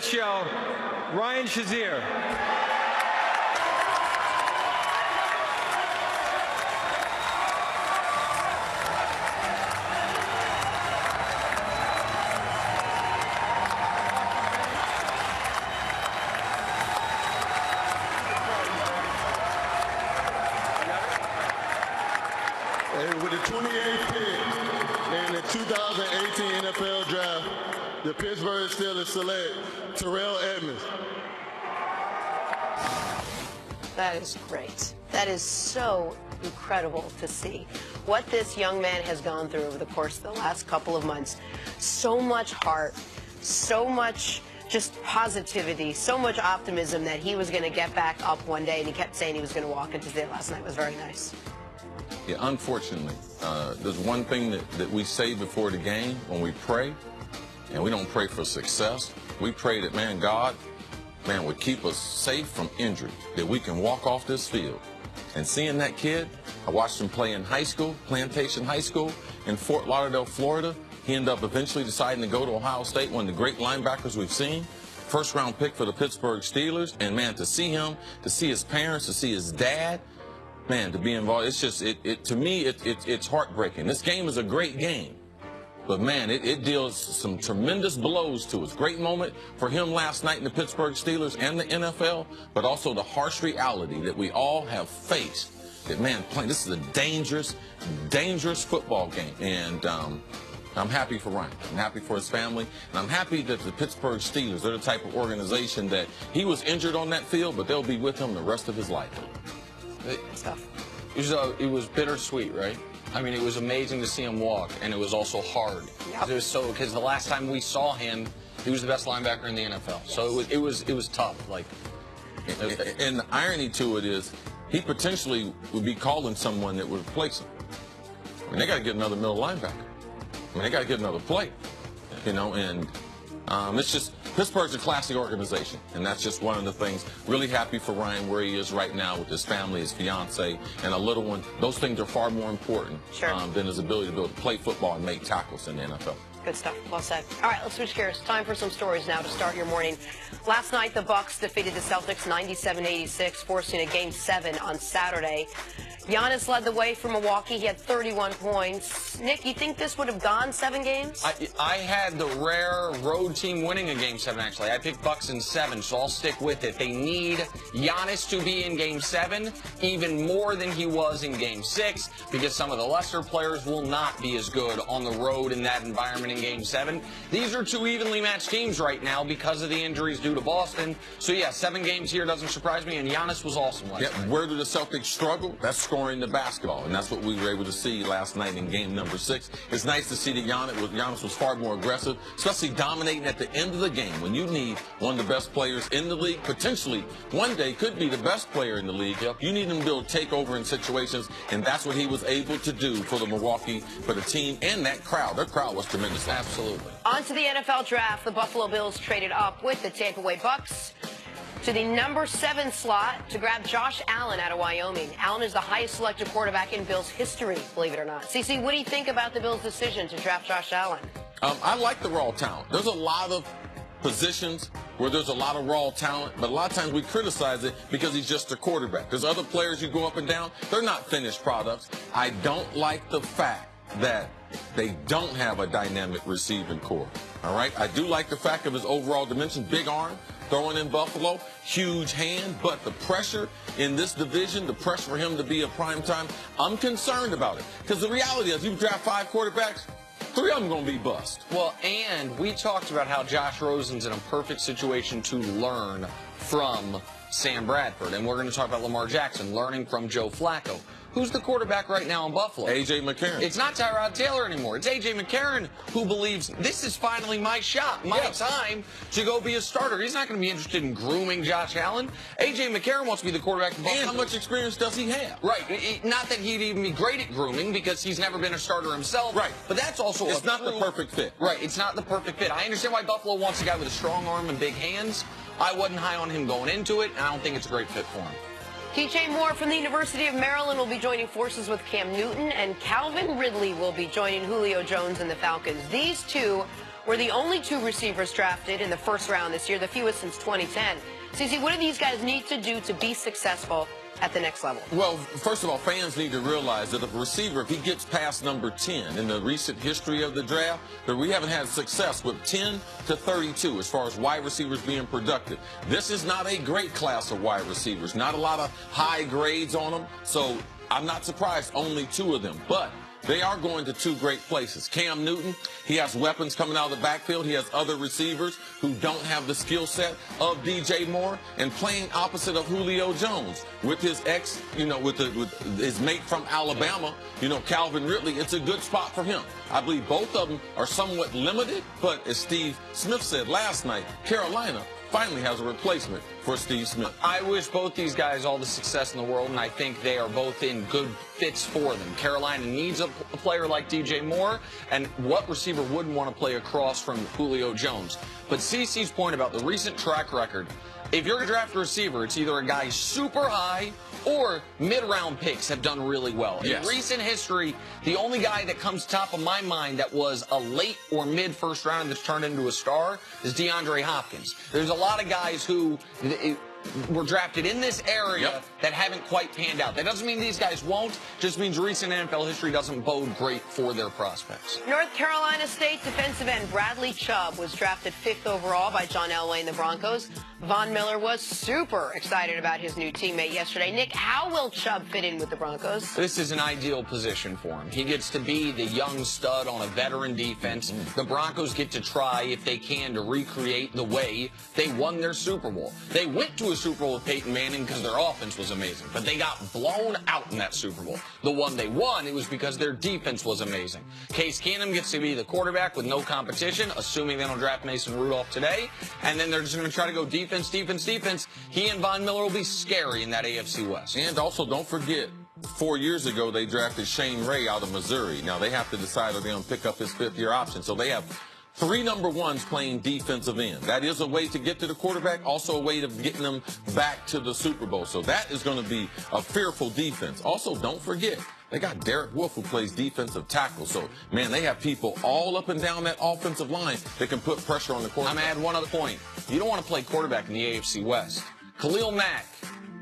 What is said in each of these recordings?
Show, Ryan Shazier. With the 28th pick in the 2018 NFL Draft, the Pittsburgh Steelers select Terrell Edmonds. That is great. That is so incredible to see what this young man has gone through over the course of the last couple of months. So much heart, so much just positivity, so much optimism that he was going to get back up one day, and he kept saying he was going to walk into today. Last night was very nice. Yeah, unfortunately, there's one thing that we say before the game when we pray, and we don't pray for success. We pray that, man, God, would keep us safe from injury, that we can walk off this field. And seeing that kid, I watched him play in high school, Plantation High School in Fort Lauderdale, Florida. He ended up eventually deciding to go to Ohio State, one of the great linebackers we've seen. First-round pick for the Pittsburgh Steelers. And, man, to see him, to see his parents, to see his dad, man, to be involved, it's just, to me, it's heartbreaking. This game is a great game. But, man, it deals some tremendous blows to us. Great moment for him last night in the Pittsburgh Steelers and the NFL, but also the harsh reality that we all have faced. That, man, this is a dangerous, dangerous football game. And I'm happy for Ryan. I'm happy for his family. And I'm happy that the Pittsburgh Steelers, they're the type of organization that he was injured on that field, but they'll be with him the rest of his life. It's tough. It was bittersweet, right? I mean, it was amazing to see him walk, and it was also hard. Yep. Because the last time we saw him, he was the best linebacker in the NFL. Yes. So it was tough. Like, and the irony to it is, he potentially would be calling someone that would replace him. I mean, they got to get another middle linebacker. I mean, they got to get another play, and it's just, Pittsburgh's a classy organization, and that's just one of the things. Really happy for Ryan where he is right now with his family, his fiance, and a little one. Those things are far more important than his ability to be able to play football and make tackles in the NFL. Good stuff. Well said. All right, let's switch gears. Time for some stories now to start your morning. Last night, the Bucks defeated the Celtics 97-86, forcing a Game 7 on Saturday. Giannis led the way for Milwaukee. He had 31 points. Nick, you think this would have gone 7 games? I had the rare road team winning a Game 7, actually. I picked Bucks in 7, so I'll stick with it. They need Giannis to be in Game 7 even more than he was in Game 6, because some of the lesser players will not be as good on the road in that environment in Game 7. These are two evenly matched teams right now because of the injuries due to Boston. So, yeah, 7 games here doesn't surprise me, and Giannis was awesome last night. Where do the Celtics struggle? That's scoring the basketball, and that's what we were able to see last night in game number 6. It's nice to see that Giannis was far more aggressive, especially dominating at the end of the game when you need one of the best players in the league, potentially one day could be the best player in the league. You need him to be able to take over in situations, and that's what he was able to do for the Milwaukee, for the team, and that crowd. Their crowd was tremendous. Absolutely. On to the NFL draft. The Buffalo Bills traded up with the Tampa Bay Bucks to the number 7 slot to grab Josh Allen out of Wyoming. Allen is the highest selected quarterback in Bills history, believe it or not. CC, what do you think about the Bills' decision to draft Josh Allen? I like the raw talent. There's a lot of positions where there's a lot of raw talent, but a lot of times we criticize it because he's just a quarterback. There's other players you go up and down, they're not finished products. I don't like the fact that they don't have a dynamic receiving core. All right? I do like the fact of his overall dimension, big arm, throwing in Buffalo, huge hand, but the pressure in this division, the pressure for him to be a prime time, I'm concerned about it. Because the reality is, you draft 5 quarterbacks, 3 of them going to be bust. Well, and we talked about how Josh Rosen's in a perfect situation to learn from Sam Bradford. And we're going to talk about Larmar Jacson learning from Joe Flacco. Who's the quarterback right now in Buffalo? A.J. McCarron. It's not Tyrod Taylor anymore. It's A.J. McCarron who believes this is finally my shot, my time to go be a starter. He's not going to be interested in grooming Josh Allen. A.J. McCarron wants to be the quarterback in Buffalo. And how much experience does he have? Right. Not that he'd even be great at grooming because he's never been a starter himself. Right. But that's also it's not the perfect fit. Right. It's not the perfect fit. I understand why Buffalo wants a guy with a strong arm and big hands. I wasn't high on him going into it, and I don't think it's a great fit for him. TJ Moore from the University of Maryland will be joining forces with Cam Newton, and Calvin Ridley will be joining Julio Jones and the Falcons. These two were the only 2 receivers drafted in the first round this year, the fewest since 2010. CeCe, what do these guys need to do to be successful at the next level? Well, first of all, fans need to realize that if a receiver, if he gets past number 10 in the recent history of the draft, that we haven't had success with 10 to 32 as far as wide receivers being productive. This is not a great class of wide receivers, not a lot of high grades on them, so I'm not surprised only 2 of them. But they are going to 2 great places. Cam Newton, he has weapons coming out of the backfield. He has other receivers who don't have the skill set of DJ Moore, and playing opposite of Julio Jones with his with his mate from Alabama, Calvin Ridley. It's a good spot for him. I believe both of them are somewhat limited, but as Steve Smith said last night, Carolina finally has a replacement for Steve Smith. I wish both these guys all the success in the world, and I think they are both in good fits for them. Carolina needs a player like DJ Moore, and what receiver wouldn't want to play across from Julio Jones? But CeCe's point about the recent track record, if you're going to draft a receiver, it's either a guy super high or mid-round picks have done really well. Yes. In recent history, the only guy that comes top of my mind that was a late or mid-first round that's turned into a star is DeAndre Hopkins. There's a lot of guys who were drafted in this area that haven't quite panned out. That doesn't mean these guys won't. Just means recent NFL history doesn't bode great for their prospects. North Carolina State defensive end Bradley Chubb was drafted 5th overall by John Elway and the Broncos. Von Miller was super excited about his new teammate yesterday. Nick, how will Chubb fit in with the Broncos? This is an ideal position for him. He gets to be the young stud on a veteran defense. The Broncos get to try, if they can, to recreate the way they won their Super Bowl. They went to a Super Bowl with Peyton Manning because their offense was amazing, but they got blown out in that Super Bowl. The one they won, it was because their defense was amazing. Case Keenum gets to be the quarterback with no competition, assuming they don't draft Mason Rudolph today, and then they're just going to try to go defense. He and Von Miller will be scary in that AFC West. And also, don't forget, 4 years ago, they drafted Shane Ray out of Missouri. Now, they have to decide if they're going to pick up his 5th-year option. So they have 3 number 1s playing defensive end. That is a way to get to the quarterback, also a way of getting them back to the Super Bowl. So that is going to be a fearful defense. Also, don't forget, they got Derek Wolfe, who plays defensive tackle. So, man, they have people all up and down that offensive line that can put pressure on the quarterback. I'm going to add one other point. You don't want to play quarterback in the AFC West. Khalil Mack,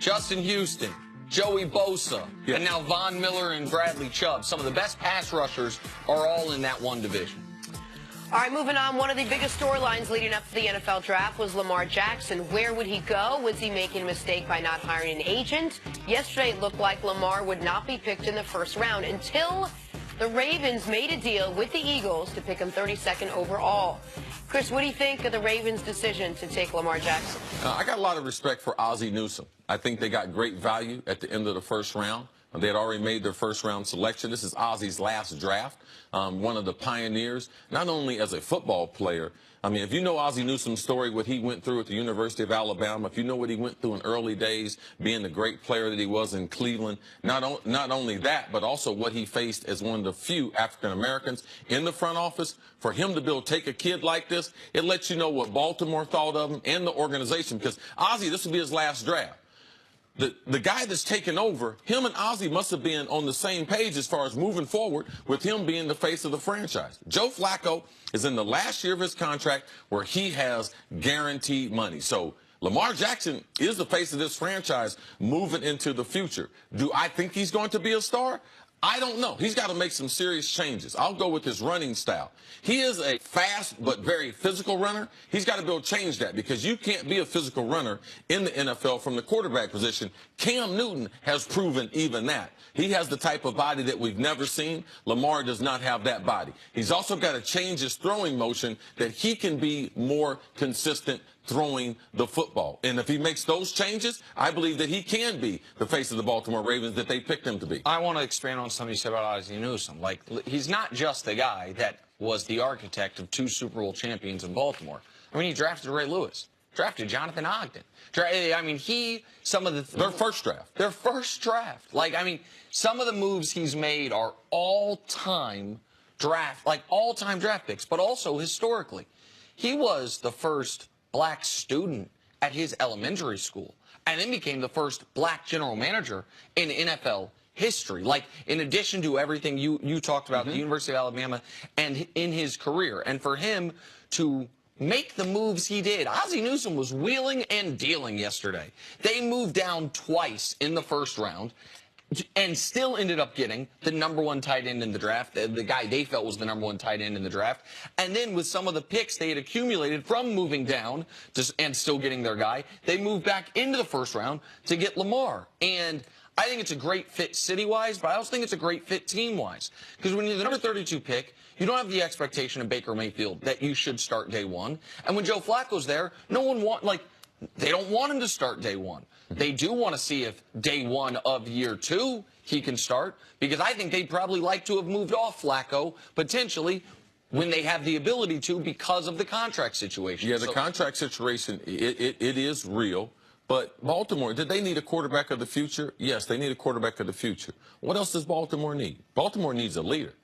Justin Houston, Joey Bosa, and now Von Miller and Bradley Chubb. Some of the best pass rushers are all in that one division. All right, moving on. One of the biggest storylines leading up to the NFL draft was Larmar Jacson. Where would he go? Was he making a mistake by not hiring an agent? Yesterday, it looked like Lamar would not be picked in the first round until the Ravens made a deal with the Eagles to pick him 32nd overall. Chris, what do you think of the Ravens' decision to take Larmar Jacson? I got a lot of respect for Ozzie Newsome. I think they got great value at the end of the first round. They had already made their first-round selection. This is Ozzie's last draft, one of the pioneers, not only as a football player. I mean, if you know Ozzie Newsome's story, what he went through at the University of Alabama, if you know what he went through in early days, being the great player that he was in Cleveland, not only that, but also what he faced as one of the few African-Americans in the front office, for him to be able to take a kid like this, it lets you know what Baltimore thought of him and the organization, because Ozzie, this would be his last draft. The guy that's taken over, him and Ozzie must have been on the same page as far as moving forward with him being the face of the franchise. Joe Flacco is in the last year of his contract where he has guaranteed money. So Larmar Jacson is the face of this franchise moving into the future. Do I think he's going to be a star? I don't know. He's got to make some serious changes. I'll go with his running style. He is a fast but very physical runner. He's got to be able to change that, because you can't be a physical runner in the NFL from the quarterback position. Cam Newton has proven even that. He has the type of body that we've never seen. Lamar does not have that body. He's also got to change his throwing motion that he can be more consistent throwing the football. And if he makes those changes, I believe that he can be the face of the Baltimore Ravens that they picked him to be. I want to expand on something you said about Ozzie Newsome. Like, he's not just the guy that was the architect of 2 Super Bowl champions in Baltimore. I mean, he drafted Ray Lewis, drafted Jonathan Ogden. I mean, their first draft. Like, I mean, some of the moves he's made are all-time draft picks, but also historically. He was the first black student at his elementary school, and then became the first black general manager in NFL history. Like, in addition to everything you talked about, the University of Alabama and in his career, and for him to make the moves he did. Ozzie Newsome was wheeling and dealing yesterday. They moved down twice in the first round and still ended up getting the #1 tight end in the draft, the guy they felt was the #1 tight end in the draft. And then with some of the picks they had accumulated from moving down and still getting their guy, they moved back into the first round to get Larmar. And I think it's a great fit city-wise, but I also think it's a great fit team-wise. Because when you're the number 32 pick, you don't have the expectation of Baker Mayfield that you should start day one. And when Joe Flacco's there, no one they don't want him to start day one. They do want to see if day one of year 2 he can start, because I think they'd probably like to have moved off Flacco potentially when they have the ability to because of the contract situation. Yeah, the contract situation, it is real. But Baltimore, did they need a quarterback of the future? Yes, they need a quarterback of the future. What else does Baltimore need? Baltimore needs a leader.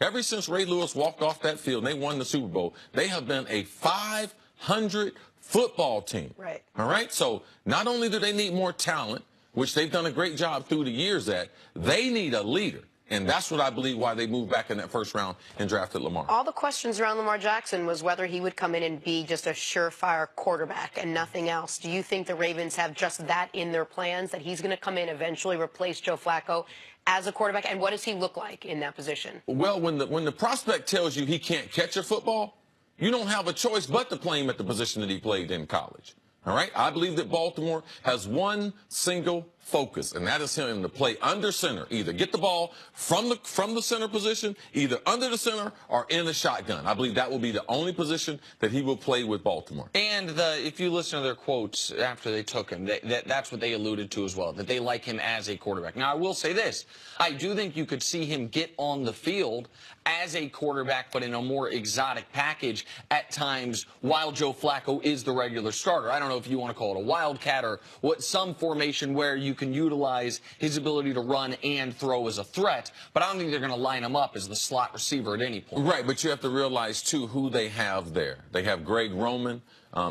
Ever since Ray Lewis walked off that field and they won the Super Bowl, they have been a 500 football team. Right. All right? So not only do they need more talent, which they've done a great job through the years at, they need a leader. And that's what I believe why they moved back in that first round and drafted Larmar. All the questions around Larmar Jacson was whether he would come in and be just a surefire quarterback and nothing else. Do you think the Ravens have just that in their plans, that he's going to come in, eventually replace Joe Flacco as a quarterback? And what does he look like in that position? Well, when the prospect tells you he can't catch a football, you don't have a choice but to play him at the position that he played in college. All right? I believe that Baltimore has one single focus, and that is him to play under center. Either get the ball from the center position, either under the center or in the shotgun. I believe that will be the only position that he will play with Baltimore. And if you listen to their quotes after they took him, that's what they alluded to as well, that they like him as a quarterback. Now, I will say this. I do think you could see him get on the field as a quarterback, but in a more exotic package at times while Joe Flacco is the regular starter. I don't know if you want to call it a wildcat or some formation where you can utilize his ability to run and throw as a threat, but I don't think they're going to line him up as the slot receiver at any point. Right, but you have to realize, too, who they have there. They have Greg Roman.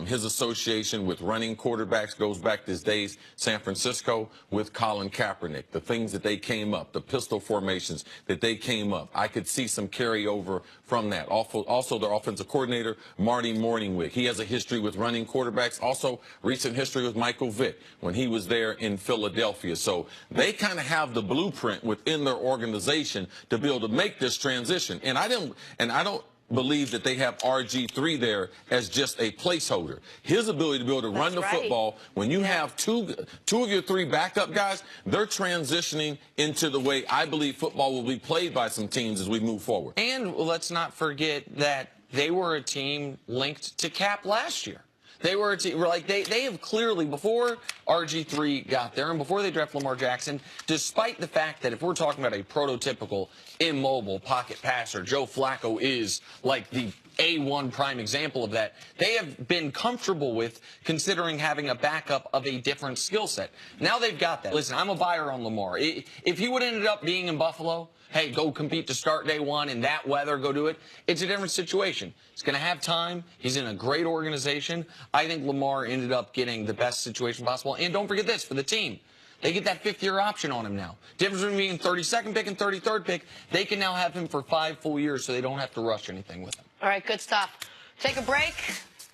His association with running quarterbacks goes back to his days San Francisco with Colin Kaepernick. The things that they came up, the pistol formations that they came up, I could see some carryover from that. Also, their offensive coordinator, Marty Morningwig. He has a history with running quarterbacks. Also, recent history with Michael Vick when he was there in Philadelphia. So they kind of have the blueprint within their organization to be able to make this transition. And I don't believe that they have RG3 there as just a placeholder. His ability to be able to run the football, when you have two of your 3 backup guys, they're transitioning into the way I believe football will be played by some teams as we move forward. And let's not forget that they were a team linked to Cap last year. They were a team, like they have clearly, before RG3 got there and before they drafted Larmar Jacson, despite the fact that if we're talking about a prototypical immobile pocket passer, Joe Flacco is like the A1 prime example of that, they have been comfortable with considering having a backup of a different skill set. Now they've got that. Listen, I'm a buyer on Larmar. If he would have ended up being in Buffalo, hey, go compete to start day one in that weather, go do it, it's a different situation. He's going to have time. He's in a great organization. I think Larmar ended up getting the best situation possible. And don't forget this, for the team, they get that 5th-year option on him now. Difference between being 32nd pick and 33rd pick, they can now have him for 5 full years, so they don't have to rush anything with him. All right, good stuff. Take a break,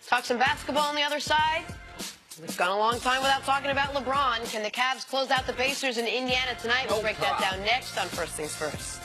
talk some basketball on the other side. We've gone a long time without talking about LeBron. Can the Cavs close out the Pacers in Indiana tonight? We'll break that down next on First Things First.